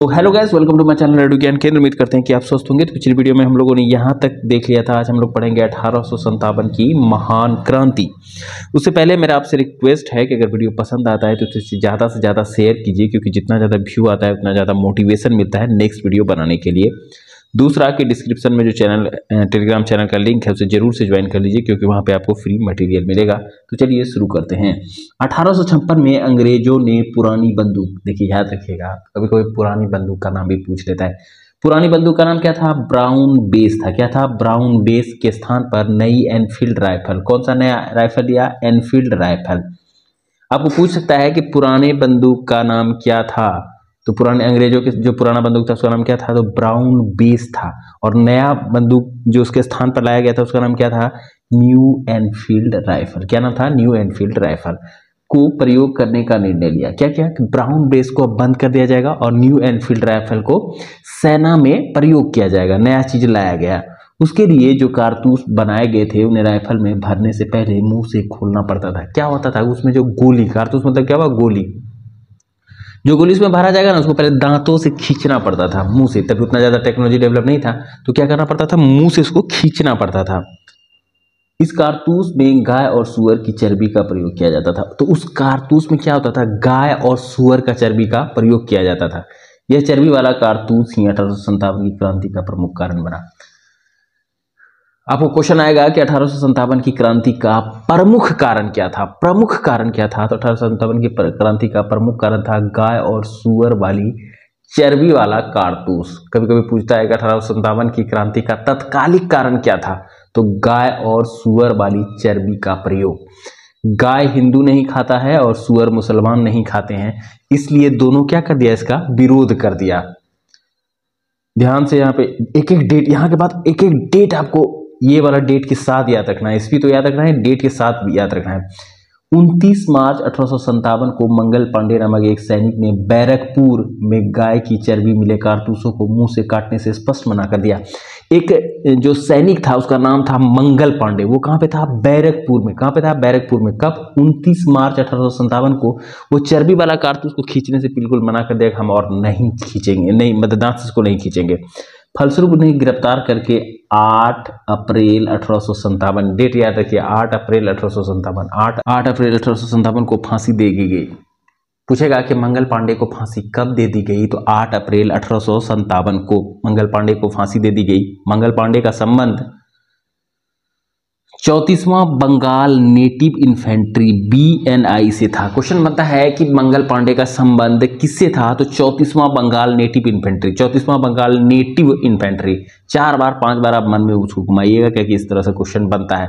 तो hello guys, welcome to my channel radio Gyan Kendra. उम्मीद करते हैं कि आप स्वस्थ होंगे। तो पिछली वीडियो में हम लोगों ने यहाँ तक देख लिया था। आज हम लोग पढ़ेंगे 1857 की महान क्रांति। उससे पहले मेरा आपसे रिक्वेस्ट है कि अगर वीडियो पसंद आता है तो इसे ज़्यादा से ज़्यादा शेयर कीजिए, क्योंकि जितना ज़्यादा व्यू आता है उतना ज़्यादा मोटिवेशन मिलता है नेक्स्ट वीडियो बनाने के लिए। दूसरा कि डिस्क्रिप्शन में जो टेलीग्राम चैनल का लिंक है उसे जरूर से ज्वाइन कर लीजिए, क्योंकि वहाँ पे आपको फ्री मटेरियल मिलेगा। तो चलिए शुरू करते हैं। 1856 में अंग्रेजों ने पुरानी बंदूक, देखिए याद रखिएगा, कभी कोई पुरानी बंदूक का नाम भी पूछ लेता है। पुरानी बंदूक का नाम क्या था? ब्राउन बेस था। क्या था? ब्राउन बेस के स्थान पर नई एनफील्ड राइफल। कौन सा नया राइफल लिया? Enfield rifle. आपको पूछ सकता है कि पुराने बंदूक का नाम क्या था। तो पुराने अंग्रेजों के जो पुराना बंदूक था उसका नाम क्या था? तो ब्राउन बेस था। और नया बंदूक जो उसके स्थान पर लाया गया था उसका नाम क्या था? New Enfield rifle. क्या नाम था? न्यू एनफील्ड राइफल को प्रयोग करने का निर्णय लिया। क्या क्या? ब्राउन बेस को अब बंद कर दिया जाएगा और न्यू एनफील्ड राइफल को सेना में प्रयोग किया जाएगा। नया चीज लाया गया। उसके लिए जो कारतूस बनाए गए थे उन्हें राइफल में भरने से पहले मुंह से खोलना पड़ता था। क्या होता था उसमें? जो गोली, कारतूस मतलब क्या हुआ? गोली। जो गोली उसमें भरा जाएगा ना, उसको पहले दांतों से खींचना पड़ता था, मुंह से। तभी उतना ज्यादा टेक्नोलॉजी डेवलप नहीं था, तो क्या करना पड़ता था? मुंह से उसको खींचना पड़ता था। इस कारतूस में गाय और सुअर की चर्बी का प्रयोग किया जाता था। तो उस कारतूस में क्या होता था? गाय और सुअर का चर्बी का प्रयोग किया जाता था। यह चर्बी वाला कारतूस ही 1857 की क्रांति का प्रमुख कारण बना। आपको क्वेश्चन आएगा कि 1857 की क्रांति का प्रमुख कारण क्या था? प्रमुख कारण क्या था? तो 1857 की क्रांति का प्रमुख कारण था गाय और सुअर वाली चर्बी वाला कारतूस। कभी कभी पूछता है कि 1857 की क्रांति का तत्कालिक कारण क्या था? तो गाय और सुअर वाली चर्बी का प्रयोग। गाय हिंदू नहीं खाता है और सुअर मुसलमान नहीं खाते हैं, इसलिए दोनों क्या कर दिया? इसका विरोध कर दिया। ध्यान से यहाँ पे एक एक डेट, यहाँ के बाद एक एक डेट आपको ये वाला डेट के साथ याद रखना है। इसकी तो याद रखना है, डेट के साथ भी याद रखना है। 29 मार्च 1857 को मंगल पांडे नामक एक सैनिक ने बैरकपुर में गाय की चर्बी मिले कारतूसों को मुंह से काटने से स्पष्ट मना कर दिया। एक जो सैनिक था उसका नाम था मंगल पांडे। वो कहाँ पे था? बैरकपुर में। कहाँ पे था? बैरकपुर में। कब? 29 मार्च 1857 को वो चर्बी वाला कारतूस को खींचने से बिल्कुल मना कर दिया। हम और नहीं खींचेंगे, नहीं, मतलब दांत से इसको नहीं खींचेंगे। फलस्वरूप उन्हें गिरफ्तार करके 8 अप्रैल 1857, डेट याद रखिए, 8 अप्रैल 1857, 8 अप्रैल 1857 को फांसी दे दी गई। पूछेगा कि मंगल पांडे को फांसी कब दे दी गई? तो 8 अप्रैल 1857 को मंगल पांडे को फांसी दे दी गई। मंगल पांडे का संबंध 34वां बंगाल नेटिव इन्फेंट्री BNI से था। क्वेश्चन बनता है कि मंगल पांडे का संबंध किससे था? तो 34वां बंगाल नेटिव इन्फेंट्री। 34वां बंगाल नेटिव इन्फेंट्री 4 बार 5 बार आप मन में उसको घुमाइएगा, क्योंकि इस तरह से क्वेश्चन बनता है।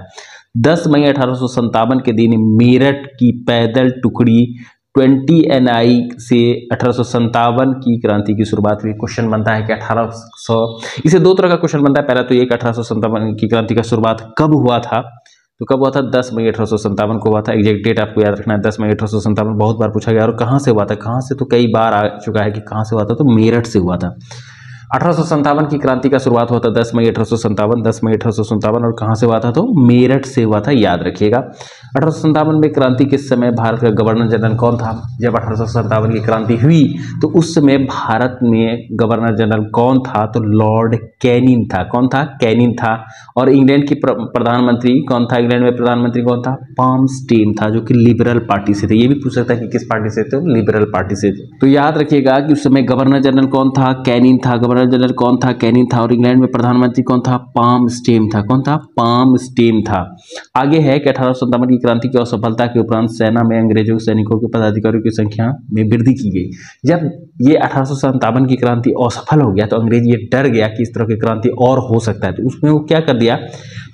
10 मई 1857 के दिन मेरठ की पैदल टुकड़ी 20 NI से 1857 की क्रांति की शुरुआत हुई। क्वेश्चन बनता है कि 1800, इसे दो तरह का क्वेश्चन बनता है। पहला तो एक, 1857 की क्रांति का शुरुआत कब हुआ था? तो कब हुआ था? 10 मई 1857 को हुआ था। एग्जैक्ट डेट आपको याद रखना है, 10 मई 1857। बहुत बार पूछा गया। और कहाँ से हुआ था? कहाँ से तो कई बार आ चुका है कि कहाँ से हुआ था, तो मेरठ से हुआ था। 1857 की क्रांति का शुरुआत हुआ था 10 मई 1857, 10 मई 1857। और कहाँ से हुआ था? तो मेरठ से हुआ था, याद रखिएगा। 1857 में क्रांति के समय भारत का गवर्नर जनरल कौन था? जब 1857 की क्रांति हुई तो उस समय भारत में गवर्नर जनरल कौन था? तो लॉर्ड कैनिंग था। कौन था? कैनिंग था। और इंग्लैंड की प्रधानमंत्री कौन था? इंग्लैंड में प्रधानमंत्री कौन था? पाल्मस्टीन था, जो कि लिबरल पार्टी से थे। ये भी पूछ सकता है कि किस पार्टी से थे? लिबरल पार्टी से थे। तो याद रखिएगा कि उस समय गवर्नर जनरल कौन था? कैनिंग था। गवर्नर जनरल कौन था? कैनिंग था। और इंग्लैंड में प्रधानमंत्री कौन था? पाल्मस्टीन था। कौन था? पाल्मस्टीन था। आगे है कि 1857 की क्रांति की असफलता के उपरांत सेना में अंग्रेजों के सैनिकों के पदाधिकारियों की संख्या में वृद्धि की गई। जब ये 1857 की क्रांति असफल हो गया तो अंग्रेज ये डर गया कि इस तरह की क्रांति और हो सकता है, तो उसमें वो क्या कर दिया?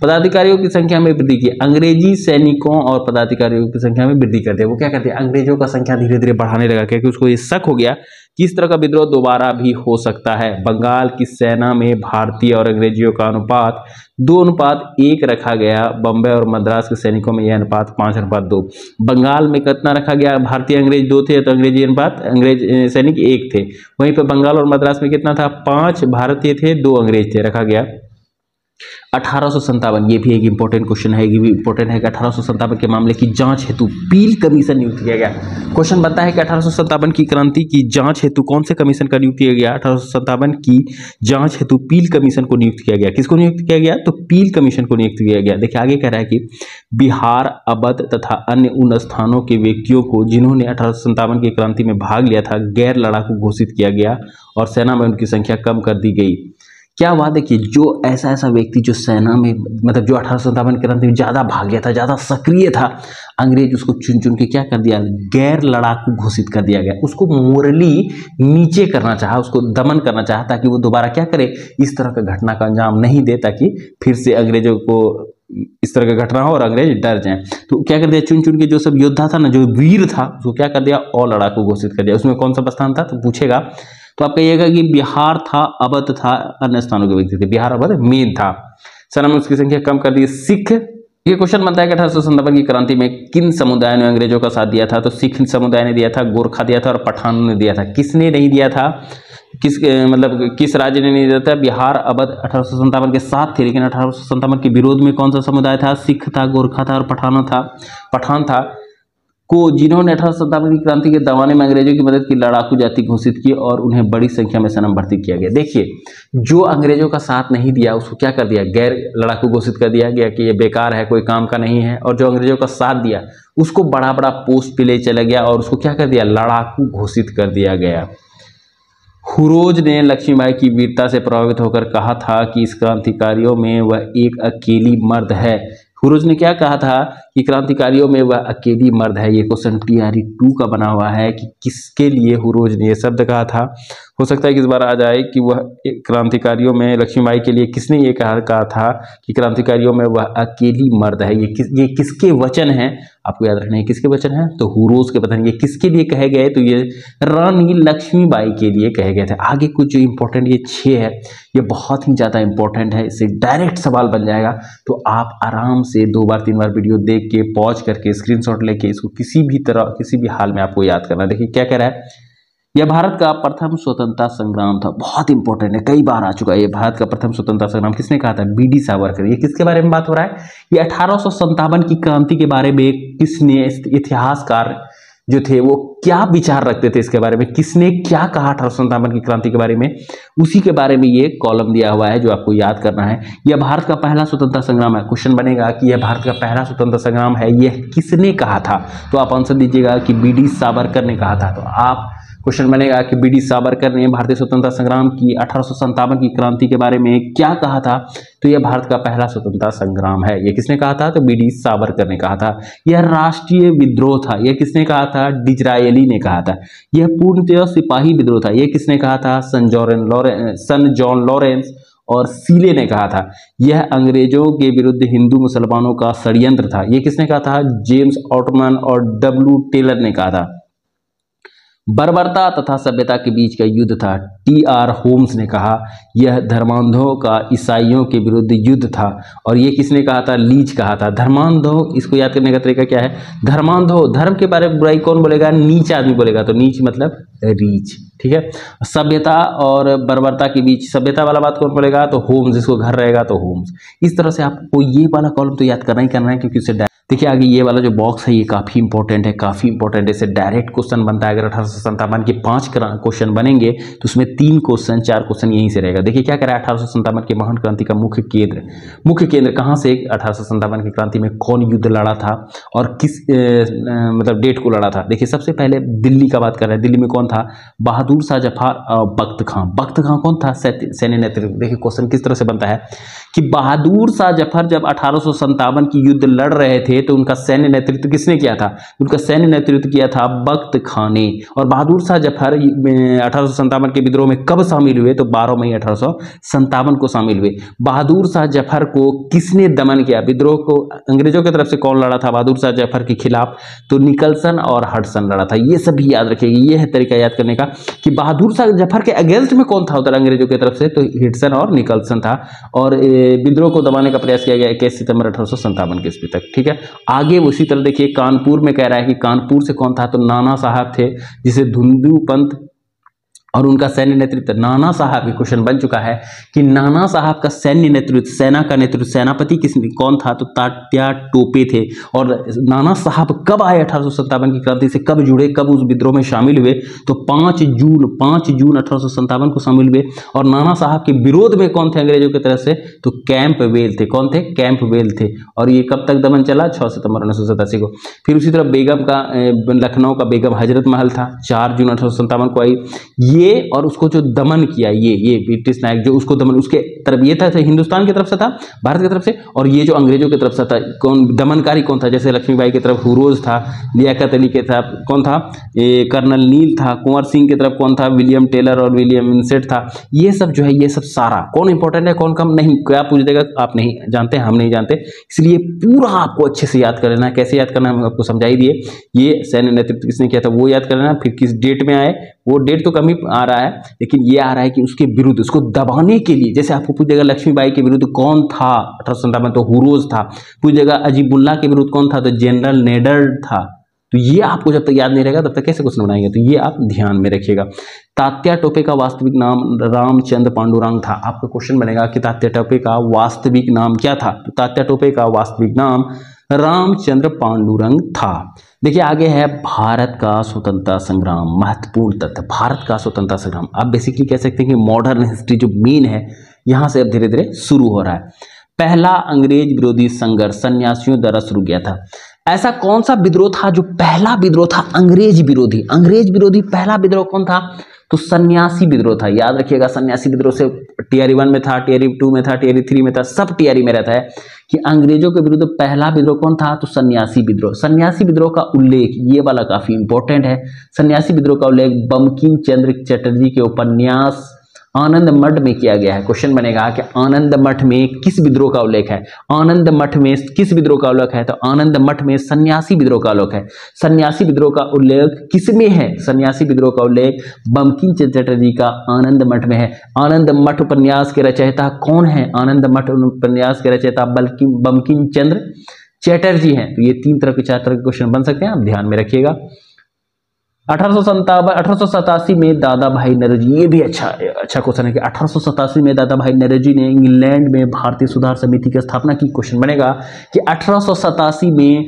पदाधिकारियों की संख्या में वृद्धि की। अंग्रेजी सैनिकों और पदाधिकारियों की संख्या में वृद्धि कर दिया। वो क्या करते हैं? अंग्रेजों का संख्या धीरे धीरे बढ़ाने लगा, क्योंकि उसको ये शक हो गया कि इस तरह का विद्रोह दोबारा भी हो सकता है। बंगाल की सेना में भारतीय और अंग्रेजियों का अनुपात 2:1 रखा गया। बम्बई और मद्रास के सैनिकों में यह अनुपात 5:2। बंगाल में कितना रखा गया? भारतीय अंग्रेज 2 थे, तो अंग्रेजी अनुपात, अंग्रेज सैनिक 1 थे। वहीं पर बंगाल और मद्रास में कितना था? 5 भारतीय थे, 2 अंग्रेज थे, रखा गया। 1857, ये भी एक इंपॉर्टेंट क्वेश्चन है, ये भी इंपॉर्टेंट है कि 1857 के मामले की जांच हेतु पील कमीशन नियुक्त किया गया। क्वेश्चन बनता है कि 1857 की क्रांति की जांच हेतु कौन से कमीशन का नियुक्त किया गया? 1857 की जांच हेतु पील कमीशन को नियुक्त किया गया। किसको नियुक्त किया गया? तो पील कमीशन को नियुक्त किया गया। देखिए आगे कह रहा है कि बिहार, अवध तथा अन्य उन स्थानों के व्यक्तियों को जिन्होंने 1857 की क्रांति में भाग लिया था गैर लड़ाकू घोषित किया गया और सेना में उनकी संख्या कम कर दी गई। क्या हुआ? देखिए जो ऐसा व्यक्ति जो सेना में मतलब जो 1857 के क्रांति में ज़्यादा भाग गया था, ज़्यादा सक्रिय था, अंग्रेज उसको चुन चुन के क्या कर दिया? गैर लड़ाकू घोषित कर दिया गया। उसको मोरली नीचे करना चाहा, उसको दमन करना चाहा ताकि वो दोबारा क्या करे? इस तरह का घटना का अंजाम नहीं दे, ताकि फिर से अंग्रेजों को इस तरह का घटना हो और अंग्रेज डर जाएं। तो क्या कर दिया? चुन चुन के जो सब योद्धा था ना, जो वीर था, उसको क्या कर दिया? और लड़ाकू घोषित कर दिया। उसमें कौन सा स्थान था तो पूछेगा, तो आप कहिएगा कि बिहार था, अवध था, अन्य स्थानों के व्यक्ति थे। बिहार, अवध मेन था। सेना में उसकी संख्या कम कर दी। सिख, ये क्वेश्चन बनता है कि 1857 की क्रांति में किन समुदायों ने अंग्रेजों का साथ दिया था? तो सिख समुदाय ने दिया था, गोरखा दिया था और पठानों ने दिया था। किसने नहीं दिया था? किस राज्य ने नहीं दिया था? बिहार, अवध 1857 के साथ थे, लेकिन 1857 के विरोध में कौन सा समुदाय था? सिख था, गोरखा था और पठान था को जिन्होंने 1857 की क्रांति के दबाने में अंग्रेजों की मदद की लड़ाकू जाति घोषित की और उन्हें बड़ी संख्या में सेना में भर्ती किया गया। देखिए जो अंग्रेजों का साथ नहीं दिया उसको क्या कर दिया? गैर लड़ाकू घोषित कर दिया गया कि ये बेकार है, कोई काम का नहीं है। और जो अंग्रेजों का साथ दिया उसको बड़ा बड़ा पोस्ट पे ले चला गया और उसको क्या कर दिया? लड़ाकू घोषित कर दिया गया। हुरोज ने लक्ष्मीबाई की वीरता से प्रभावित होकर कहा था कि इस क्रांतिकारियों में वह एक अकेली मर्द है। हुरोज ने क्या कहा था? कि क्रांतिकारियों में वह अकेली मर्द है। ये क्वेश्चन TRE 2 का बना हुआ है कि किसके लिए हुरोज ने ये शब्द कहा था। हो सकता है कि इस बार आ जाए कि वह क्रांतिकारियों में लक्ष्मीबाई के लिए किसने ये कहा था कि क्रांतिकारियों में वह अकेली मर्द है। ये किसके वचन हैं? आपको याद रखना है किसके वचन हैं? तो हुरोज के वचन। ये किसके लिए कहे गए? तो ये रानी लक्ष्मीबाई के लिए कहे गए थे। आगे कुछ जो इंपॉर्टेंट ये 6 है, ये बहुत ही ज़्यादा इंपॉर्टेंट है, इससे डायरेक्ट सवाल बन जाएगा। तो आप आराम से 2 बार 3 बार वीडियो देख के पॉज करके स्क्रीनशॉट लेके इसको किसी भी तरह किसी भी हाल में आपको याद करना। देखिए क्या कह रहा है? यह भारत का प्रथम स्वतंत्रता संग्राम था। बहुत इंपॉर्टेंट है, कई बार आ चुका है। ये भारत का प्रथम स्वतंत्रता संग्राम किसने कहा था? BD सावरकर। ये किसके बारे में बात हो रहा है? ये 1857 की क्रांति के बारे में किसने, इतिहासकार जो थे वो क्या विचार रखते थे इसके बारे में, किसने क्या कहा 1857 की क्रांति के बारे में, उसी के बारे में ये कॉलम दिया हुआ है जो आपको याद करना है। यह भारत का पहला स्वतंत्रता संग्राम है। क्वेश्चन बनेगा कि यह भारत का पहला स्वतंत्रता संग्राम है, यह किसने कहा था? तो आप आंसर दीजिएगा कि BD सावरकर ने कहा था। तो आप क्वेश्चन बनेगा कि BD सावरकर ने भारतीय स्वतंत्रता संग्राम की 1857 की क्रांति के बारे में क्या कहा था? तो यह भारत का पहला स्वतंत्रता संग्राम है। यह किसने कहा था? तो BD सावरकर ने कहा था। यह राष्ट्रीय विद्रोह था। यह किसने कहा था? डिज़रायली ने कहा था। यह पूर्णतः सिपाही विद्रोह था। यह किसने कहा था? सन जॉन लॉरेंस और सीले ने कहा था। यह अंग्रेजों के विरुद्ध हिंदू मुसलमानों का षड्यंत्र था। यह किसने कहा था? जेम्स ऑटमन और W टेलर ने कहा था। बर्बरता तथा सभ्यता के बीच का युद्ध था। TR होम्स ने कहा। यह धर्मांधों का ईसाइयों के विरुद्ध युद्ध था। और ये किसने कहा था? लीच कहा था। धर्मांधों, इसको याद करने का तरीका क्या है? धर्मांधों, धर्म के बारे में बुराई कौन बोलेगा? नीच आदमी बोलेगा। तो नीच मतलब रीच, ठीक है। सभ्यता और बर्बरता के बीच सभ्यता वाला बात कौन बोलेगा? तो होम्स, जिसको घर रहेगा तो होम्स। इस तरह से आपको ये वाला कॉलम तो याद करना ही करना है, क्योंकि उससे देखिए आगे ये वाला जो बॉक्स है ये काफ़ी इंपॉर्टेंट है, काफ़ी इंपॉर्टेंट है। इससे डायरेक्ट क्वेश्चन बनता है। अगर 1857 के 5 क्वेश्चन बनेंगे तो उसमें 3 क्वेश्चन 4 क्वेश्चन यहीं से रहेगा। देखिए क्या कह रहा है? 1857 के महान क्रांति का मुख्य केंद्र कहाँ से? 1857 की क्रांति में कौन युद्ध लड़ा था और किस मतलब डेट को लड़ा था? देखिए सबसे पहले दिल्ली का बात कर रहे हैं। दिल्ली में कौन था? बहादुर शाह जफर और बख्त खां। बख्त खां कौन था? सैन्य नेतृत्व। देखिए क्वेश्चन किस तरह से बनता है कि बहादुर शाह जफर जब 1857 की युद्ध लड़ रहे थे तो उनका सैन्य नेतृत्व किसने किया था? उनका सैन्य नेतृत्व किया था बख्त खां ने। और बहादुर शाह जफर 1857 के विद्रोह में कब शामिल हुए? तो 12 मई 1857 को शामिल हुए। बहादुर शाह जफर को किसने दमन किया? विद्रोह को अंग्रेजों की तरफ से कौन लड़ा था बहादुर शाह जफर के खिलाफ? तो निकलसन और हडसन लड़ा था। ये सब भी याद रखिएगा। ये है तरीका याद करने का कि बहादुर शाह जफर के अगेंस्ट में कौन था उधर अंग्रेजों की तरफ से? तो हिडसन और निकलसन था। और विद्रोह को दबाने का प्रयास किया गया 21 सितंबर 1857 के ईस्वी तक, ठीक है। आगे उसी तरह देखिए कानपुर में कह रहा है कि कानपुर से कौन था? तो नाना साहब थे, जिसे धुंधु पंथ और उनका सैन्य नेतृत्व नाना साहब, क्वेश्चन बन चुका है कि नाना साहब का सैन्य नेतृत्व, सेना का नेतृत्व, सेनापति कौन था, तो तात्या टोपे थे। और नाना साहब कब आए 1857 की क्रांति से, कब जुड़े, कब उस विद्रोह में शामिल हुए, तो 5 जून 1857 को शामिल हुए। और नाना साहब के विरोध में कौन थे अंग्रेजों की तरफ से, तो कैंपबेल थे। कौन थे, कैंपबेल थे। और ये कब तक दमन चला, 6 सितंबर 1987 को। फिर उसी तरह बेगम का, लखनऊ का बेगम हजरत महल था, 4 जून 1857 को आई ये। और उसको जो दमन किया ये ब्रिटिश नायक जो उसको दमन, उसके तरफ ये था, हिंदुस्तान की तरफ से था, भारत की तरफ से। और ये जो अंग्रेजों की तरफ से था, कौन दमनकारी कौन था, जैसे लक्ष्मीबाई की तरफ हुरोज था, लियाकत अली के तरफ कौन था, कर्नल नील था, कुंवर सिंह की तरफ कौन था, विलियम टेलर और विलियम विंसेंट था। ये सब जो है, ये सब सारा कौन इंपॉर्टेंट है कौन कम नहीं, क्या पूछ देगा, आप नहीं जानते, हम नहीं जानते, इसलिए पूरा आपको अच्छे से याद कर लेना है। कैसे याद करना है हम आपको समझा ही दिए। ये सैन्य नेतृत्व किसने किया था वो याद कर लेना, फिर किस डेट में आए, वो डेट तो कम ही आ रहा है, लेकिन ये आ रहा है कि उसके विरुद्ध, उसको दबाने के लिए, जैसे आपको पूछेगा लक्ष्मीबाई के विरुद्ध कौन था 1857 तो हुरोज था, पूछेगा अजीबुल्ला के विरुद्ध कौन था, तो जनरल नेडर था। तो ये आपको जब तक याद नहीं रहेगा तब तक कैसे क्वेश्चन बनाएंगे, तो ये आप ध्यान में रखिएगा। तात्या टोपे का वास्तविक नाम रामचंद्र पांडुरंग था। आपका क्वेश्चन बनेगा कि तात्या टोपे का वास्तविक नाम क्या था, तो तात्या टोपे का वास्तविक नाम रामचंद्र पांडुरंग था। देखिए आगे है भारत का स्वतंत्रता संग्राम, महत्वपूर्ण तथ्य, भारत का स्वतंत्रता संग्राम। आप बेसिकली कह सकते हैं कि मॉडर्न हिस्ट्री जो मेन है यहां से अब धीरे धीरे शुरू हो रहा है। पहला अंग्रेज विरोधी संघर्ष सन्यासियों द्वारा शुरू किया था। ऐसा कौन सा विद्रोह था जो पहला विद्रोह था अंग्रेज विरोधी, अंग्रेज विरोधी पहला विद्रोह कौन था, तो सन्यासी विद्रोह था। याद रखिएगा, सन्यासी विद्रोह से टीआरई 1 में था, टीआरई 2 में था, टीआरई 3 में था, सब टीआरई में रहता है कि अंग्रेजों के विरुद्ध पहला विद्रोह कौन था, तो सन्यासी विद्रोह। सन्यासी विद्रोह का उल्लेख, ये वाला काफी इंपॉर्टेंट है, सन्यासी विद्रोह का उल्लेख बंकिम चंद्र चटर्जी के उपन्यास आनंद मठ में किया गया है। क्वेश्चन बनेगा कि आनंद मठ में किस विद्रोह का उल्लेख है, आनंद मठ में किस विद्रोह का उल्लेख है, तो आनंद मठ में सन्यासी विद्रोह का उल्लेख है। सन्यासी विद्रोह का उल्लेख किसमें है, सन्यासी विद्रोह का उल्लेख बंकिम चंद्र चटर्जी का आनंद मठ में है। आनंद मठ उपन्यास के रचयिता कौन है, आनंद मठ उपन्यास के रचयिता बंकिम चंद्र चटर्जी हैं। तो ये 3 तरह के 4 तरह के क्वेश्चन बन सकते हैं, आप ध्यान में रखिएगा। 1887 में दादा भाई नौरोजी, ये भी अच्छा क्वेश्चन है कि 1887 में दादा भाई नौरोजी ने इंग्लैंड में भारतीय सुधार समिति की स्थापना की। क्वेश्चन बनेगा कि 1887 में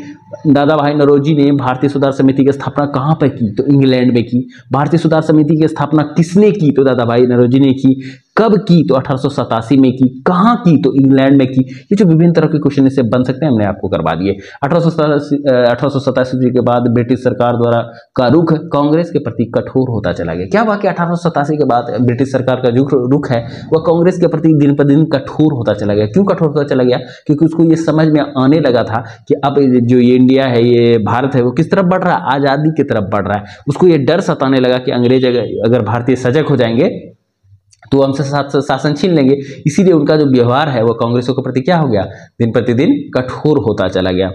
दादा भाई नौरोजी ने भारतीय सुधार समिति की स्थापना कहां पर की, तो इंग्लैंड में की। भारतीय सुधार समिति की स्थापना किसने की, तो दादा भाई नौरोजी ने की। कब की, तो 1887 में की। कहां की, तो इंग्लैंड में की। ये जो विभिन्न तरह के क्वेश्चन इससे बन सकते हैं हमने आपको करवा दिए। 1887 के बाद ब्रिटिश सरकार द्वारा का रुख कांग्रेस के प्रति कठोर होता चला गया। क्या हुआ कि 1887 के बाद ब्रिटिश सरकार का जो रुख है वह कांग्रेस के प्रति दिन पर दिन कठोर होता चला गया। क्यों कठोर होता चला गया, क्योंकि उसको ये समझ में आने लगा था कि अब जो ये इंडिया है, ये भारत है, वो किस तरफ बढ़ रहा है, आजादी की तरफ बढ़ रहा है। उसको ये डर सताने लगा कि अंग्रेज अगर भारतीय सजग हो जाएंगे तो हमसे शासन छीन लेंगे। इसीलिए उनका जो व्यवहार है वो कांग्रेसों के प्रति क्या हो गया, दिन प्रतिदिन कठोर होता चला गया।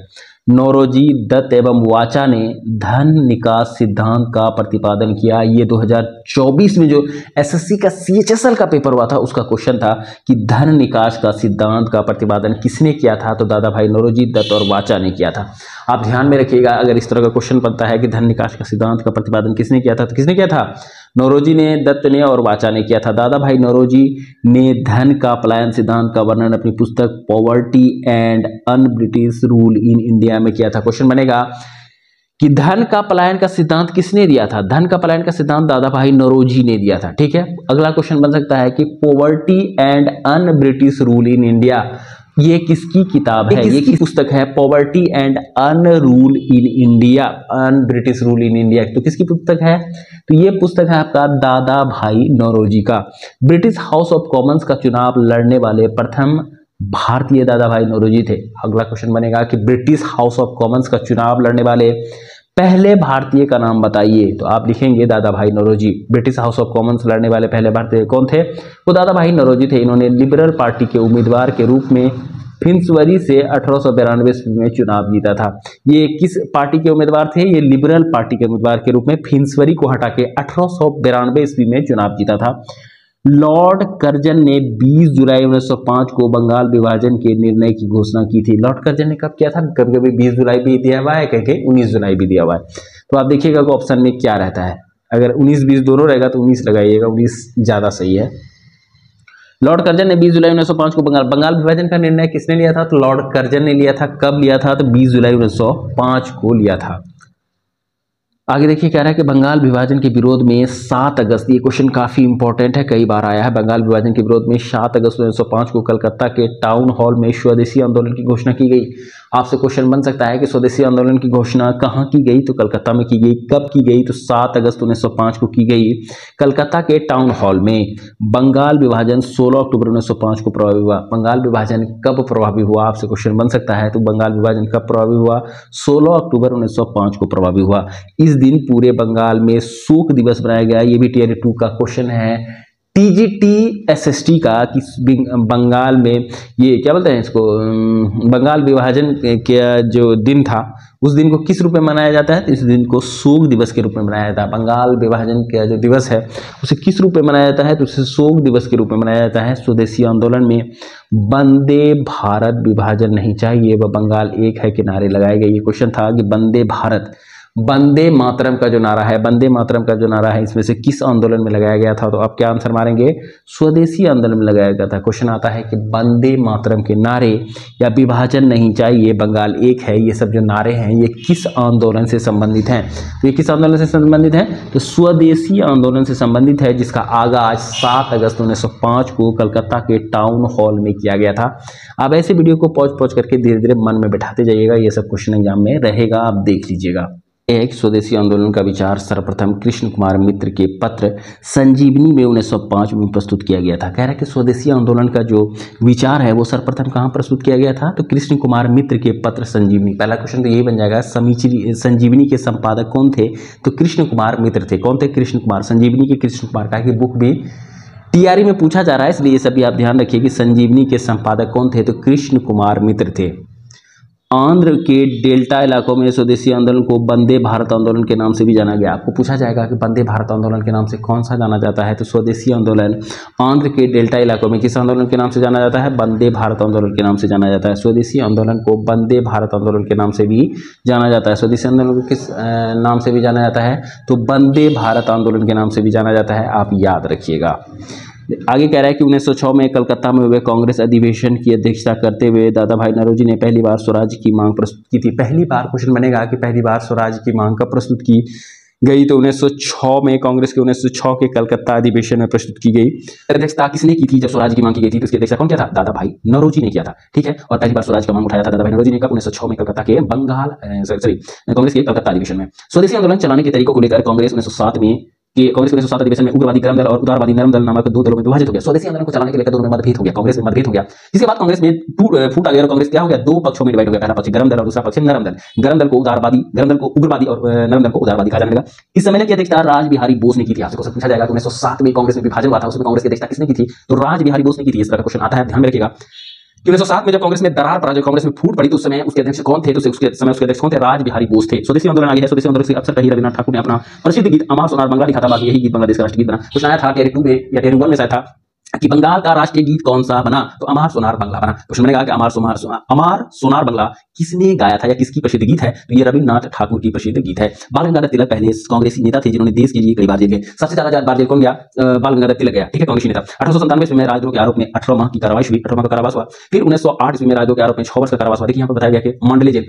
नौरोजी, दत्त एवं वाचा ने धन निकास सिद्धांत का प्रतिपादन किया। ये 2024 में जो एसएससी का सीएचएसएल का पेपर हुआ था उसका क्वेश्चन था कि धन निकास का सिद्धांत का प्रतिपादन किसने किया था, तो दादा भाई नौरोजी, दत्त और वाचा ने किया था। आप ध्यान में रखिएगा, अगर इस तरह का क्वेश्चन बनता है कि धन निकास का सिद्धांत का प्रतिपादन किसने किया था, तो किसने किया था, नौरोजी ने, दत्त ने और वाचा ने किया था। दादा भाई नौरोजी ने धन का पलायन सिद्धांत का वर्णन अपनी पुस्तक poverty and un British rule in India में किया था। क्वेश्चन बनेगा कि धन का पलायन का सिद्धांत किसने दिया था, धन का पलायन का सिद्धांत दादा भाई नौरोजी ने दिया था। ठीक है, अगला क्वेश्चन बन सकता है कि poverty and un British rule in India, ये किसकी किताब है, ये किसकी पुस्तक है, poverty and un rule in India, un British rule in India, तो किसकी पुस्तक है, तो ये पुस्तक है आपका दादा भाई नौरोजी का। ब्रिटिश हाउस ऑफ कॉमन्स का चुनाव लड़ने वाले प्रथम भारतीय दादा भाई नौरोजी थे। अगला क्वेश्चन बनेगा कि ब्रिटिश हाउस ऑफ कॉमन्स का चुनाव लड़ने वाले पहले भारतीय का नाम बताइए, तो आप लिखेंगे Dadabhai Naoroji. British House of Commons लड़ने वाले पहले भारतीय कौन थे, वो दादा भाई नौरोजी थे। इन्होंने लिबरल पार्टी के उम्मीदवार के रूप में फिन्सबरी से 1892 ईस्वी में चुनाव जीता था। ये किस पार्टी के उम्मीदवार थे, ये लिबरल पार्टी के उम्मीदवार के रूप में फिन्सबरी को हटा के 1892 ईस्वी में चुनाव जीता था। लॉर्ड कर्जन ने 20 जुलाई 1905 को बंगाल विभाजन के निर्णय की घोषणा की थी। लॉर्ड कर्जन ने कब किया था, कभी कभी 20 जुलाई भी दिया हुआ है, कहीं 19 जुलाई भी दिया हुआ है। तो आप देखिएगा कि ऑप्शन में क्या रहता है, अगर 19-20 दोनों रहेगा तो 19 लगाइएगा, 19 ज़्यादा सही है। लॉर्ड कर्जन ने 20 जुलाई 1905 को बंगाल विभाजन का निर्णय किसने लिया था? तो लॉर्ड कर्जन ने लिया था। कब लिया था? तो 20 जुलाई 1905 को लिया था। आगे देखिए, कह रहा है कि बंगाल विभाजन के विरोध में 7 अगस्त, ये क्वेश्चन काफी इंपॉर्टेंट है, कई बार आया है। बंगाल विभाजन के विरोध में 7 अगस्त 1905 को कलकत्ता के टाउन हॉल में स्वदेशी आंदोलन की घोषणा की गई। आपसे क्वेश्चन बन सकता है कि स्वदेशी आंदोलन की घोषणा कहाँ की गई? तो कलकत्ता में की गई। कब की गई? तो 7 अगस्त 1905 को की गई, कलकत्ता के टाउन हॉल में। बंगाल विभाजन 16 अक्टूबर 1905 को प्रभावी हुआ। बंगाल विभाजन कब प्रभावी हुआ? आपसे क्वेश्चन बन सकता है। तो बंगाल विभाजन कब प्रभावी हुआ? 16 अक्टूबर 1905 को प्रभावी हुआ। इस दिन पूरे बंगाल में शोक दिवस बनाया गया। ये भी टियर 2 का क्वेश्चन है, टीजीटी एसएसटी का, कि बंगाल में ये क्या बोलते हैं इसको, बंगाल विभाजन का जो दिन था उस दिन को किस रूप में मनाया जाता है? तो इस दिन को शोक दिवस के रूप में मनाया जाता है। बंगाल विभाजन का जो दिवस है उसे किस रूप में मनाया जाता है? तो उसे शोक दिवस के रूप में मनाया जाता है। स्वदेशी आंदोलन में वंदे भारत विभाजन नहीं चाहिए, वह बंगाल एक है के नारे लगाए गए। ये क्वेश्चन था कि वंदे भारत, वंदे मातरम का जो नारा है, वंदे मातरम का जो नारा है, इसमें से किस आंदोलन में लगाया गया था? तो आप क्या आंसर मारेंगे? स्वदेशी आंदोलन में लगाया गया था। क्वेश्चन आता है कि वंदे मातरम के नारे या विभाजन नहीं चाहिए, बंगाल एक है, ये सब जो नारे हैं ये किस आंदोलन से संबंधित हैं? तो ये किस आंदोलन से संबंधित है? तो स्वदेशी आंदोलन से संबंधित है, जिसका आगाज 7 अगस्त 1905 को कलकत्ता के टाउन हॉल में किया गया था। आप ऐसे वीडियो को पॉज करके धीरे धीरे मन में बैठाते जाइएगा, ये सब क्वेश्चन एग्जाम में रहेगा, आप देख लीजिएगा। एक स्वदेशी आंदोलन का विचार सर्वप्रथम कृष्ण कुमार मित्र के पत्र संजीवनी में 1905 में प्रस्तुत किया गया था। कह रहा है कि स्वदेशी आंदोलन का जो विचार है वो सर्वप्रथम कहाँ प्रस्तुत किया गया था? तो कृष्ण कुमार मित्र के पत्र संजीवनी। पहला क्वेश्चन तो यही बन जाएगा, संजीवनी के संपादक कौन थे? तो कृष्ण कुमार मित्र थे। कौन थे? कृष्ण कुमार। संजीवनी के कृष्ण कुमार का कि बुक भी टीआरई में पूछा जा रहा है, इसलिए ये सभी आप ध्यान रखिए कि संजीवनी के संपादक कौन थे? तो कृष्ण कुमार मित्र थे। आंध्र के डेल्टा इलाकों में स्वदेशी आंदोलन को वंदे भारत आंदोलन के नाम से भी जाना गया। आपको पूछा जाएगा कि वंदे भारत आंदोलन के नाम से कौन सा जाना जाता है? तो स्वदेशी आंदोलन आंध्र के डेल्टा इलाकों में किस आंदोलन के नाम से जाना जाता है? वंदे भारत आंदोलन के नाम से जाना जाता है। स्वदेशी आंदोलन को वंदे भारत आंदोलन के नाम से भी जाना जाता है। स्वदेशी आंदोलन को किस नाम से भी जाना जाता है? तो वंदे भारत आंदोलन के नाम से भी जाना जाता है, आप याद रखिएगा। आगे कह रहा है कि 1906 में कलकत्ता में हुए कांग्रेस अधिवेशन की अध्यक्षता करते हुए दादा भाई नौरोजी ने पहली बार स्वराज की मांग प्रस्तुत की थी। पहली बार क्वेश्चन बनेगा कि पहली बार स्वराज की मांग कब प्रस्तुत की गई? तो 1906 में कांग्रेस के 1906 के कलकत्ता अधिवेशन में प्रस्तुत की गई। अध्यक्षता किसने की थी जब स्वराज की मांग की गई थी? तो इसकी अध्यक्षता कौन किया था? दादा भाई नौरोजी ने किया था। ठीक है, और पहली बार स्वराज का मांग उठाया था दादा भाई नौरोजी ने कब? 1906 में कलकत्ता के कांग्रेस के कलकत्ता अधिवेशन में। स्वदेशी आंदोलन चलाने के तरीकों को लेकर कांग्रेस 1907 में कि कांग्रेस के 1907 अधिवेशन में उग्रवादी गर्म दल और उदारवादी नरम दल नामक 2 दलों में विभाजित हो गया। स्वदेशी आंदोलन को चलाने के लेकर दोनों में मतभेद हो गया, कांग्रेस में मतभेद हो गया। इसके बाद कांग्रेस में फूट आ गया और कांग्रेस क्या हो गया? 2 पक्षों में डिवाइड हो गया। पहला पक्ष गर्म दल और दूसरा पक्ष नरम दल। गर्म दल को उग्रवादी और नरम दल को उदारवादी कहा जाने लगा। इस सम्मेलन की अध्यक्षता राजबिहारी बोस ने की थी। आपसे पूछा जाएगा कि 1907 में कांग्रेस में विभाजन हुआ था, उसमें कांग्रेस की अध्यक्षता किसने की थी? तो राजबिहारी बोस ने की थी। इस तरह का क्वेश्चन आता है, ध्यान में रखिएगा। 1907 में जब कांग्रेस में दरार पड़ा, जो कांग्रेस में फूट पड़ी, तो उस समय उसके अध्यक्ष कौन थे? तो उसके समय उसके अध्यक्ष कौन थे? राजबिहारी बोस थे। स्वदेशी आंदोलन आगे है। स्वदेशी आंदोलन से अक्सर कहीं रविन्द्रनाथ ठाकुर ने अपना प्रसिद्ध गीत अमर सोनार बंगला लिखा था। बाकी यही गीत बांग्लादेश का राष्ट्रीय गीत बना। तो सुनाया था टियर 2 में या टियर 1 में शायद था कि बंगाल का राष्ट्रीय गीत कौन सा बना? तो अमर सोनार बंगला बना। क्वेश्चन बनेगा कि अमर सोनार बंगला किसने गाया था या किसकी प्रसिद्ध गीत है? तो ये रविन्द्रनाथ ठाकुर की प्रसिद्ध गीत है। बाल गंगाधर तिलक पहले कांग्रेसी नेता थे जिन्होंने देश के लिए कई बार जेल गए। सबसे ज्यादा बार जेल कौन गया? बाल गंगाधर तिलक गया। ठीक है, कांग्रेसी नेता। 1897 में राजद्रोह के आरोप में 18 माह की कारावास हुई, 18 माह का कारावास हुआ। फिर 1908 में राजद्रोह के आरोप में 6 वर्ष का कारावास हुआ। देखिए यहाँ पर बताया गया कि मंडले जेल।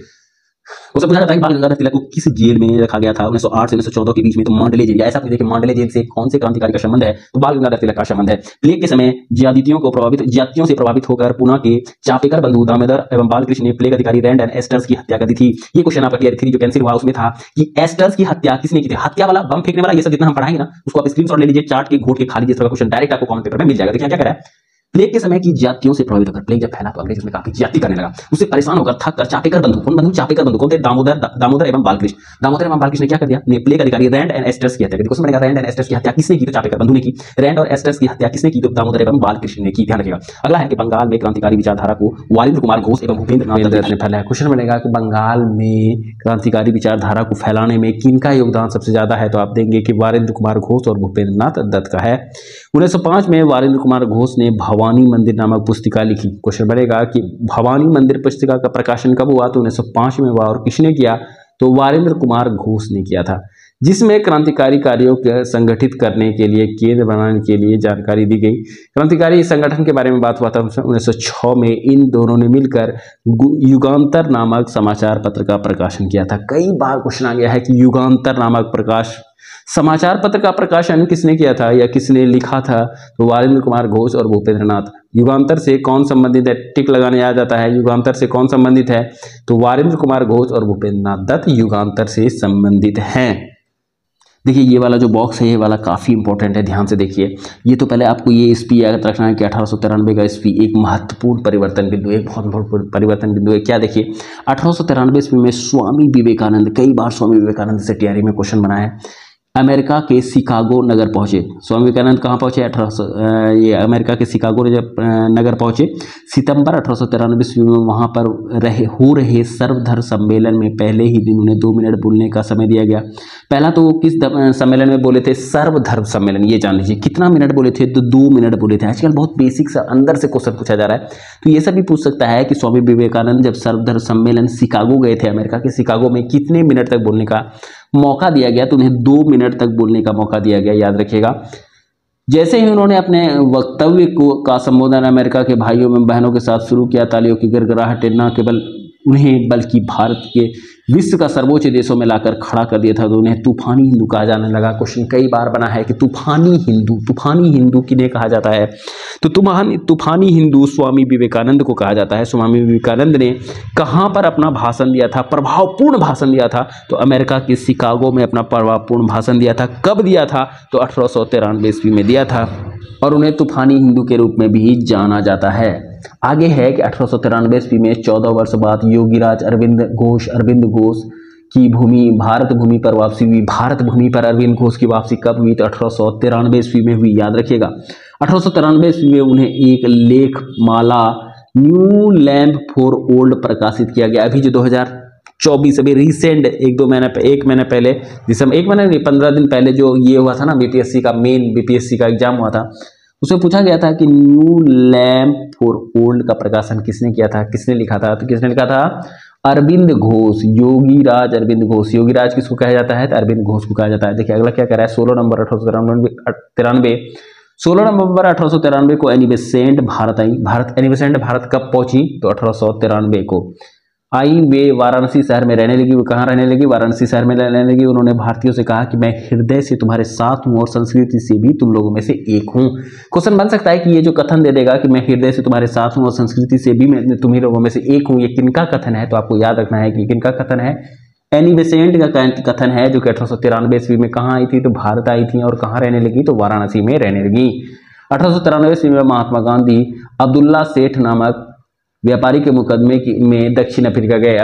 उससे पूछा जाता है कि बाल गंगाधर तिलक को किस जेल में रखा गया था 1908 से 1914 के बीच में? तो मंडले जेल। ऐसा पूछे कि मंडले जेल से कौन से क्रांतिकारी का संबंध है? तो बाल गंगाधर तिलक का संबंध है। प्लेग के समय जातियों से प्रभावित होकर पुणे के चापेकर बंधु दामोदर एवं बालकृष्ण ने प्लेग अधिकारी रैंड एंड एस्टर्स की हत्या कर दी थी। ये क्वेश्चन आपका टियर 3 जो कैंसिल हुआ उसमें था कि एस्टर्स की हत्या किसने की थी? हत्या वाला, बम फेंकने वाला, ये सब जितना हम पढ़ाएंगे ना उसको आप स्क्रीनशॉट ले लीजिए, चार्ट के घोट के खा लीजिए। इस तरह का क्वेश्चन डायरेक्ट आपको कमेंट पेपर में मिल जाएगा। देखिए क्या कह रहा है? प्लेग के समय की जातियों से प्रभावित होकर, प्लेग जब फैला तो अंग्रेज उसमें काफी ज्यादा करने लगा। उससे परेशान होकर थक कर चापेकर बंधु, कौन बंधु? चापेकर बंधु कौन थे? दामोदर एवं बालकृष्ण। दामोदर एवं बालकृष्ण ने क्या कर दिया? प्लेग अधिकारी रैंड एंड एस्टर्स की हत्या कर दी। क्वेश्चन बनेगा रैंड एंड एस्टर्स की हत्या किसने की? तो चापेकर बंधु ने की। रैंड और एस्टर्स की हत्या किसने की? तो दामोदर एवं बालकृष्ण ने की। ध्यान रखिएगा। अगला है कि बंगाल में क्रांतिकारी विचारधारा को वारिंद्र कुमार घोष एवं भूपेंद्र नाथ दत्त ने फैलाया। क्वेश्चन बनेगा कि बंगाल में क्रांतिकारी विचारधारा को फैलाने में किनका योगदान सबसे ज्यादा है? तो आप देंगे कि वारिंद्र कुमार घोष और भूपेंद्र नाथ दत्त का है। 1905 में वारिंद्र कुमार घोष ने भवानी मंदिर नामक पुस्तिका लिखी। क्वेश्चन बनेगा कि भवानी मंदिर पुस्तिका का प्रकाशन कब हुआ? तो 1905 में हुआ। और किसने किया? तो वारिंद्र कुमार घोष ने किया था। जिसमें क्रांतिकारी कार्यों के संगठित करने के लिए केंद्र बनाने के लिए जानकारी दी गई। क्रांतिकारी संगठन के बारे में बात हुआ था 1906 में। इन दोनों ने मिलकर युगांतर नामक समाचार पत्र का प्रकाशन किया था। कई बार क्वेश्चन आ गया है कि युगांतर नामक समाचार पत्र का प्रकाशन किसने किया था या किसने लिखा था, तो वारिंद्र कुमार घोष और भूपेंद्र नाथ। युगांतर से कौन संबंधित है, टिक लगाने आ जाता है, युगांतर से कौन संबंधित है, तो वारिंद्र कुमार घोष और भूपेंद्र नाथ दत्त युगांतर से संबंधित हैं। देखिए ये वाला जो बॉक्स है ये वाला काफ़ी इंपॉर्टेंट है, ध्यान से देखिए। ये तो पहले आपको ये ईस्वी याद रखना है कि 1893 का ईस्वी एक महत्वपूर्ण परिवर्तन बिंदु, एक बहुत बड़ा परिवर्तन बिंदु है। क्या देखिए 1893 ईस्वी में स्वामी विवेकानंद, कई बार स्वामी विवेकानंद से तैयारी में क्वेश्चन बना है, अमेरिका के शिकागो नगर पहुंचे। स्वामी विवेकानंद कहाँ पहुंचे, ये अमेरिका के शिकागो नगर पहुंचे। सितंबर 1893 ईस्वी में वहां पर हो रहे सर्वधर्म सम्मेलन में पहले ही दिन उन्हें 2 मिनट बोलने का समय दिया गया। पहला तो वो किस सम्मेलन में बोले थे, सर्वधर्म सम्मेलन, ये जान लीजिए। कितना मिनट बोले थे, तो 2 मिनट बोले थे। आजकल बहुत बेसिक सा अंदर से क्वेश्चन पूछा जा रहा है, तो ये सब भी पूछ सकता है कि स्वामी विवेकानंद जब सर्वधर्म सम्मेलन शिकागो गए थे, अमेरिका के शिकागो में, कितने मिनट तक बोलने का मौका दिया गया, तो उन्हें 2 मिनट तक बोलने का मौका दिया गया, याद रखिएगा। जैसे ही उन्होंने अपने वक्तव्य का संबोधन अमेरिका के भाइयों एवं बहनों के साथ शुरू किया, तालियों की गड़गड़ाहट न केवल उन्हें बल्कि भारत के विश्व का सर्वोच्च देशों में लाकर खड़ा कर दिया था, तो उन्हें तूफानी हिंदू कहा जाने लगा। क्वेश्चन कई बार बना है कि तूफानी हिंदू किन्हें कहा जाता है, तो तूफानी हिंदू स्वामी विवेकानंद को कहा जाता है। स्वामी विवेकानंद ने कहाँ पर अपना भाषण दिया था, प्रभावपूर्ण भाषण दिया था, तो अमेरिका के शिकागो में अपना प्रभावपूर्ण भाषण दिया था। कब दिया था, तो 1893 ईस्वी में दिया था, और उन्हें तूफानी हिंदू के रूप में भी जाना जाता है। आगे है कि 1893 ईस्वी में 14 वर्ष बाद योगीराज अरविंद घोष की भारत भूमि पर वापसी हुई। भारत भूमि पर अरविंद घोष की वापसी कब हुई, तो 1893 ईस्वी में हुई, याद रखिएगा। 1893 ईस्वी में उन्हें एक लेख माला न्यू लैंप फॉर ओल्ड प्रकाशित किया गया। अभी जो 2024 अभी रिसेंट एक महीने पहले, दिसंबर, एक महीने नहीं 15 दिन पहले जो ये हुआ था ना, बीपीएससी का मेन बीपीएससी का एग्जाम हुआ था, उसमें पूछा गया था कि न्यू लैंप फॉर ओल्ड का प्रकाशन किसने किया था, किसने लिखा था, तो किसने लिखा था, अरविंद घोष, योगीराज अरविंद घोष। योगीराज किसको कहा जाता है, तो अरविंद घोष को कहा जाता है। देखिए अगला क्या कह रहा है, 16 नवंबर 1893 को एनी बेसेंट भारत आई। एनी बेसेंट भारत कब पहुंची, तो 1893 को आई। वे वाराणसी शहर में रहने लगी। वो कहाँ रहने लगी, वाराणसी शहर में रहने लगी। उन्होंने भारतीयों से कहा कि मैं हृदय से तुम्हारे साथ हूँ और संस्कृति से भी तुम लोगों में से एक हूँ। क्वेश्चन बन सकता है कि ये जो कथन दे देगा कि मैं हृदय से तुम्हारे साथ हूँ और संस्कृति से भी मैं तुम्ही लोगों में से एक हूँ, ये किनका कथन है, तो आपको याद रखना है कि किनका कथन है, एनी बेसेंट का कथन है, जो कि 1893 ईस्वी में कहाँ आई थी, तो भारत आई थी, और कहाँ रहने लगी, तो वाराणसी में रहने लगी। 1893 ईस्वी में महात्मा गांधी अब्दुल्ला सेठ नामक व्यापारी के मुकदमे में दक्षिण अफ्रीका गए।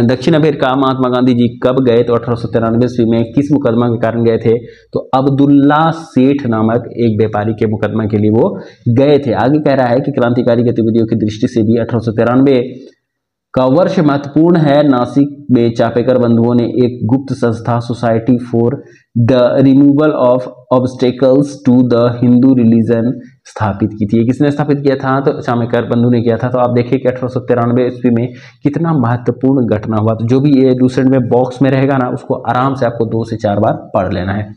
दक्षिण अफ्रीका महात्मा गांधी जी कब गए, तो 1893 ईस्वी में किस मुकदमा के कारण गए थे, तो अब्दुल्ला सेठ नामक एक व्यापारी के मुकदमा के लिए वो गए थे। आगे कह रहा है कि क्रांतिकारी गतिविधियों की दृष्टि से भी 1893 का वर्ष महत्वपूर्ण है। नासिक में चापेकर बंधुओं ने एक गुप्त संस्था society for the removal of obstacles to the Hindu religion स्थापित की थी। किसने स्थापित किया था, तो चापेकर बंधु ने किया था। तो आप देखिए कि 1893 ईस्वी में कितना महत्वपूर्ण घटना हुआ। तो जो भी ये दूसरे में बॉक्स में रहेगा ना, उसको आराम से आपको 2 से 4 बार पढ़ लेना है।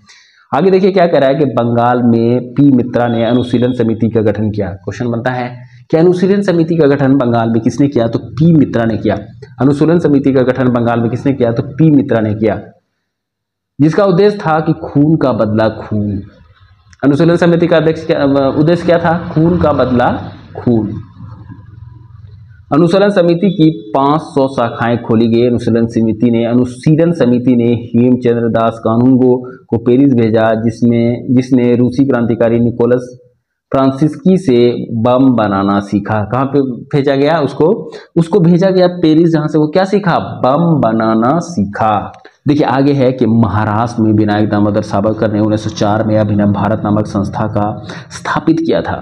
आगे देखिए क्या कह रहा है कि बंगाल में पी मित्रा ने अनुशीलन समिति का गठन किया। क्वेश्चन बनता है कि अनुशीलन समिति का गठन बंगाल में किसने किया, तो पी मित्रा ने किया। अनुशीलन समिति का गठन बंगाल में किसने किया, तो पी मित्रा ने किया, जिसका उद्देश्य था कि खून का बदला खून। अनुशीलन समिति का उद्देश्य क्या था, खून का बदला खून। अनुशीलन समिति की 500 शाखाएं खोली गई। अनुशीलन समिति ने हेमचंद्र दास कानूनगो को पेरिस भेजा, जिसने रूसी क्रांतिकारी निकोलस फ्रांसिस्की से बम बनाना सीखा। कहाँ पे भेजा गया, उसको भेजा गया पेरिस, जहां से वो क्या सीखा, बम बनाना सीखा। देखिए आगे है कि महाराष्ट्र में विनायक दामोदर सावरकर ने 1904 में अभिनव भारत नामक संस्था का स्थापित किया था।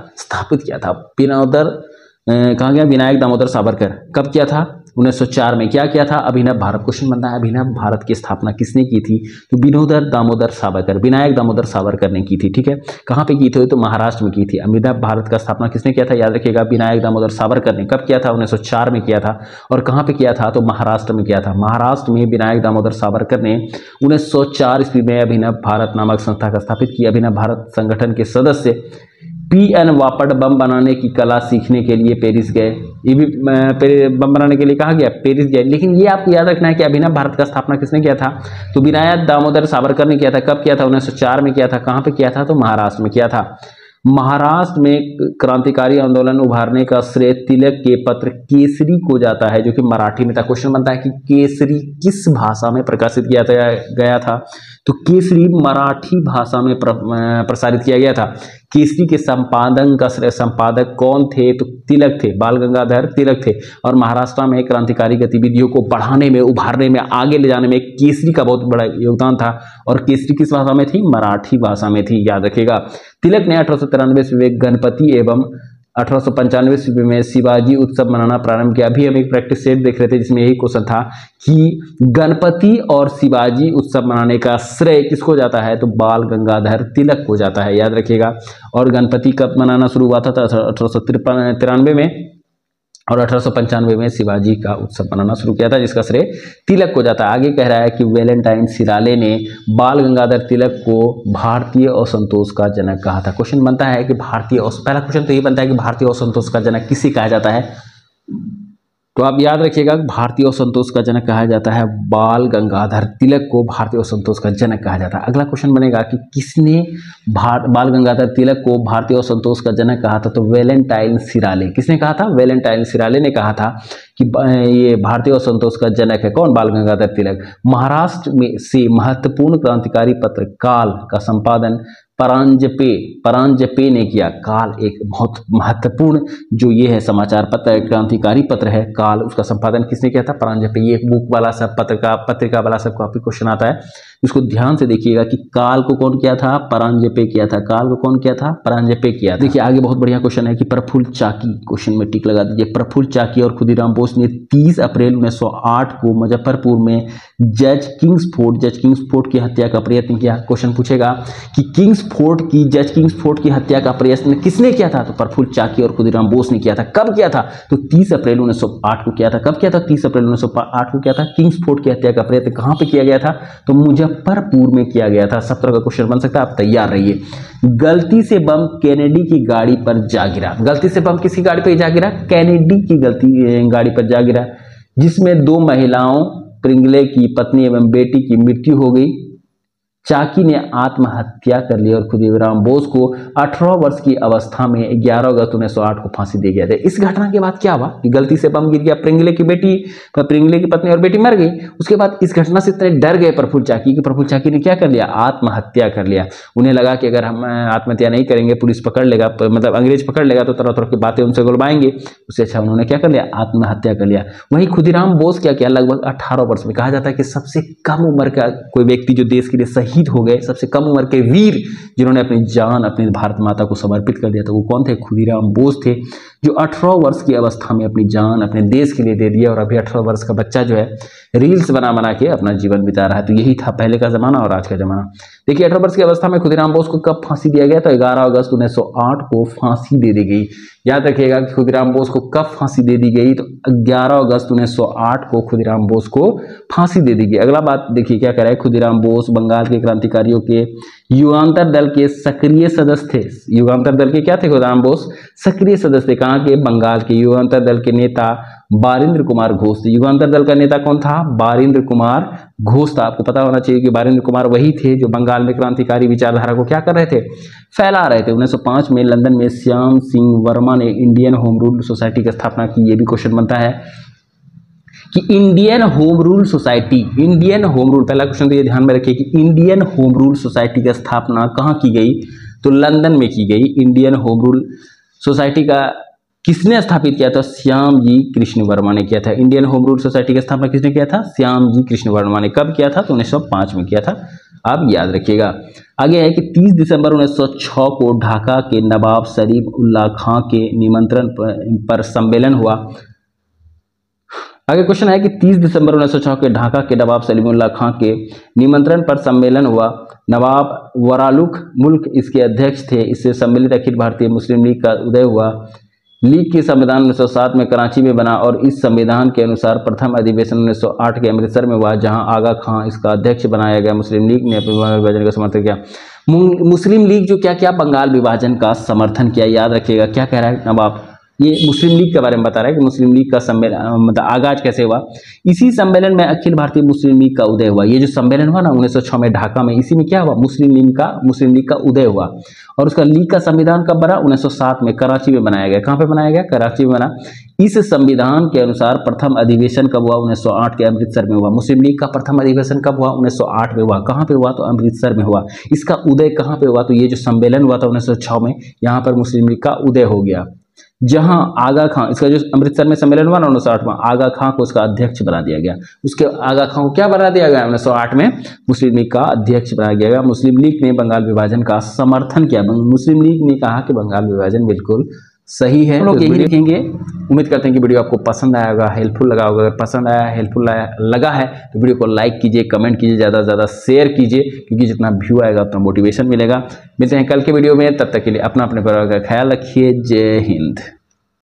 कहाँ गया विनायक दामोदर सावरकर, कब किया था, 1904 में क्या किया था? अभिनव भारत। क्वेश्चन बनता है अभिनव भारत की स्थापना किसने की थी? तो विनोद दामोदर सावरकर, विनायक दामोदर सावरकर ने की थी। ठीक है, कहाँ पे की थी? तो महाराष्ट्र में की थी। अभिनव भारत का स्थापना किसने किया था? याद रखिएगा, विनायक दामोदर सावरकर ने। कब किया था? 1904 में किया था। और कहाँ पे किया था? तो महाराष्ट्र में किया था। महाराष्ट्र में विनायक दामोदर सावरकर ने 1904 ईस्वी में अभिनव भारत नामक संस्था का स्थापित किया। अभिनव भारत संगठन के सदस्य पीएन वापट बम बनाने की कला सीखने के लिए पेरिस गए। ये भी बम बनाने के लिए कहा गया? पेरिस गए। लेकिन ये आपको याद रखना है कि अभिनव भारत का स्थापना किसने किया था? तो विनायक दामोदर सावरकर ने किया था। कब किया था? 1904 में किया था। कहाँ पे किया था? तो महाराष्ट्र में किया था। महाराष्ट्र में क्रांतिकारी आंदोलन उभारने का श्रेय तिलक के पत्र केसरी को जाता है, जो कि मराठी में था। क्वेश्चन बनता है कि केसरी किस भाषा में प्रकाशित किया गया था? तो केसरी मराठी भाषा में प्रसारित किया गया था। केसरी के संपादन का संपादक कौन थे? तो तिलक थे, बाल गंगाधर तिलक थे। और महाराष्ट्र में क्रांतिकारी गतिविधियों को बढ़ाने में, उभारने में, आगे ले जाने में केसरी का बहुत बड़ा योगदान था। और केसरी किस भाषा में थी? मराठी भाषा में थी, याद रखिएगा। तिलक ने 1893 ईस्वी में गणपति एवं 1895 ईस्वी में शिवाजी उत्सव मनाना प्रारंभ किया। अभी हम एक प्रैक्टिस सेट देख रहे थे जिसमें यही क्वेश्चन था कि गणपति और शिवाजी उत्सव मनाने का श्रेय किसको जाता है? तो बाल गंगाधर तिलक को जाता है, याद रखिएगा। और गणपति कब मनाना शुरू हुआ था? 1893 में। और 1895 में शिवाजी का उत्सव मनाना शुरू किया था, जिसका श्रेय तिलक को जाता है। आगे कह रहा है कि वैलेंटाइन सिराले ने बाल गंगाधर तिलक को भारतीय असंतोष का जनक कहा था। क्वेश्चन बनता है कि पहला क्वेश्चन तो ये बनता है कि भारतीय असंतोष का जनक किसे कहा जाता है? तो आप याद रखिएगा, भारतीय असंतोष का जनक कहा जाता है बाल गंगाधर तिलक को भारतीय असंतोष का जनक कहा जाता है। अगला क्वेश्चन बनेगा कि किसने बाल गंगाधर तिलक को भारतीय असंतोष का जनक कहा था? तो वैलेंटाइन सिराले। किसने कहा था? वैलेंटाइन सिराले ने कहा था कि ये भारतीय असंतोष का जनक है। कौन? बाल गंगाधर तिलक। महाराष्ट्र में से महत्वपूर्ण क्रांतिकारी पत्र काल का संपादन परांजपे ने किया। काल एक बहुत महत्वपूर्ण जो ये है समाचार पत्र, क्रांतिकारी पत्र है काल, उसका संपादन किसने किया था? परांजपे। ये बुक वाला सब पत्रिका वाला सब काफी क्वेश्चन आता है, इसको ध्यान से देखिएगा कि काल को कौन किया था? परांजपे किया था। काल को कौन किया था? परांजपे किया था। देखिए आगे बहुत बढ़िया क्वेश्चन है कि प्रफुल्ल चाकी, क्वेश्चन में टिक लगा दीजिए। प्रफुल्ल चाकी और खुदीराम बोस ने 30 अप्रैल 1908 को मुजफ्फरपुर में जज किंग्सफोर्ड की हत्या का प्रयत्न किया। क्वेश्चन पूछेगा कि जज किंग्सफोर्ड की हत्या का प्रयत्न किसने किया था? तो प्रफुल्ल चाकी और खुदीराम बोस ने किया था। कब किया था? तो 30 अप्रैल 1908 को किया था। कब किया था? 30 अप्रैल 1908 को किया था। किंग्सफोर्ड की हत्या का प्रयत्न कहां पे किया गया था? तो मुजफ्फरपुर में किया गया था। 17 का क्वेश्चन बन सकता है, आप तैयार रहिए। गलती से बम केनेडी की गाड़ी पर जा गिरा। गलती से बम किसी गाड़ी पर जा गिरा? केनेडी की गाड़ी पर जा गिरा, जिसमें 2 महिलाओं प्रिंगले की पत्नी एवं बेटी की मृत्यु हो गई। चाकी ने आत्महत्या कर ली और खुदीराम बोस को 18 वर्ष की अवस्था में 11 अगस्त 1908 को फांसी दे गया था। इस घटना के बाद क्या हुआ कि गलती से बम गिर गया, प्रिंगले की पत्नी और बेटी मर गई। उसके बाद इस घटना से इतने डर गए प्रफुल्ल चाकी ने क्या कर लिया? आत्महत्या कर लिया। उन्हें लगा कि अगर हम आत्महत्या नहीं करेंगे, पुलिस पकड़ लेगा, मतलब अंग्रेज पकड़ लेगा तो तरह तरह की बातें उनसे गुलवाएंगे, उससे अच्छा उन्होंने क्या कर लिया? आत्महत्या कर लिया। वहीं खुदीराम बोस क्या किया? लगभग 18 वर्ष में, कहा जाता है कि सबसे कम उम्र का कोई व्यक्ति जो देश के लिए शहीद हो गए, सबसे कम उम्र के वीर जिन्होंने अपनी जान अपनी भारत माता को समर्पित कर दिया था, वो कौन थे? खुदीराम बोस थे, जो 18 वर्ष की अवस्था में अपनी जान अपने देश के लिए दे दिया। और अभी 18 वर्ष का बच्चा जो है रील्स बना के अपना जीवन बिता रहा है। तो यही था पहले का जमाना और आज का जमाना। देखिए 18 वर्ष की अवस्था में खुदीराम बोस को कब फांसी दिया गया? तो 11 अगस्त 1908 को फांसी दे दी गई। याद रखिएगा कि खुदीराम बोस को कब फांसी दे दी गई? तो 11 अगस्त 1908 को खुदीराम बोस को फांसी दे दी गई। अगला बात देखिए क्या कह रहा है, खुदीराम बोस बंगाल के क्रांतिकारियों के युगांतर दल के सक्रिय सदस्य थे। युगांतर दल के क्या थे? खुदीराम बोस सक्रिय सदस्य थे। कहाँ के? बंगाल के। युगांतर दल के नेता बारिंद्र कुमार घोष थे। युगांतर दल का नेता कौन था? बारिंद्र कुमार घोष था। आपको पता होना चाहिए कि बारिंद्र कुमार वही थे जो बंगाल में क्रांतिकारी विचारधारा को क्या कर रहे थे? फैला रहे थे। 1905 में लंदन में श्याम सिंह वर्मा ने इंडियन होम रूल सोसाइटी की स्थापना की। ये भी क्वेश्चन बनता है कि इंडियन होम रूल सोसाइटी, पहला क्वेश्चन तो ये ध्यान में रखिए कि इंडियन होम रूल सोसाइटी की स्थापना कहाँ की गई? तो लंदन में की गई। इंडियन होम रूल सोसाइटी का किसने स्थापित किया था? श्याम जी कृष्ण वर्मा ने किया था। इंडियन होम रूल सोसाइटी की स्थापना किसने किया था? श्याम जी कृष्ण वर्मा ने। कब किया था? तो 1905 में किया था, आप याद रखिएगा। आगे है कि 30 दिसंबर 1906 को ढाका के नवाब शरीफ उल्लाह खां के निमंत्रण पर सम्मेलन हुआ। आगे क्वेश्चन है कि 30 दिसंबर 1906 के ढाका के नवाब सलीमुल्लाह खां के निमंत्रण पर सम्मेलन हुआ। नवाब वरालुख मुल्क इसके अध्यक्ष थे। इससे सम्मिलित अखिल भारतीय मुस्लिम लीग का उदय हुआ। लीग की संविधान 1907 में कराची में बना और इस संविधान के अनुसार प्रथम अधिवेशन 1908 के अमृतसर में हुआ, जहां आगा खां इसका अध्यक्ष बनाया गया। मुस्लिम लीग ने अपने बंगाल विभाजन का समर्थन किया। मुस्लिम लीग जो क्या क्या बंगाल विभाजन का समर्थन किया, याद रखिएगा क्या कह रहा है नवाब, ये मुस्लिम लीग के बारे में बता रहा है कि मुस्लिम लीग का सम्मेलन मतलब आगाज कैसे हुआ। इसी सम्मेलन में अखिल भारतीय मुस्लिम लीग का उदय हुआ। ये जो सम्मेलन हुआ ना 1906 में ढाका में, इसी में क्या हुआ, मुस्लिम लीग का उदय हुआ। और उसका लीग का संविधान कब बना, 1907 में कराची में बनाया गया। कहाँ पे बनाया गया, कराची में बना। इस संविधान के अनुसार प्रथम अधिवेशन कब हुआ, 1908 के अमृतसर में हुआ। मुस्लिम लीग का प्रथम अधिवेशन कब हुआ, 1908 में हुआ। कहाँ पे हुआ, तो अमृतसर में हुआ। इसका उदय कहाँ पे हुआ, तो ये जो सम्मेलन हुआ था 1906 में, यहाँ पर मुस्लिम लीग का उदय हो गया। जहां आगा खां, इसका जो अमृतसर में सम्मेलन हुआ ना 1908 में, आगा खां को उसका अध्यक्ष बना दिया गया। उसके आगा खां को क्या बना दिया गया, 1908 में मुस्लिम लीग का अध्यक्ष बना दिया गया। मुस्लिम लीग ने बंगाल विभाजन का समर्थन किया। मुस्लिम लीग ने कहा कि बंगाल विभाजन बिल्कुल सही है। लोग यही लिखेंगे। उम्मीद करते हैं कि वीडियो आपको पसंद आया होगा, हेल्पफुल लगा होगा। अगर पसंद आया, हेल्पफुल लगा है तो वीडियो को लाइक कीजिए, कमेंट कीजिए, ज़्यादा से ज़्यादा शेयर कीजिए, क्योंकि जितना व्यू आएगा उतना मोटिवेशन मिलेगा। मिलते हैं कल के वीडियो में, तब तक के लिए अपना अपने परिवार का ख्याल रखिए। जय हिंद।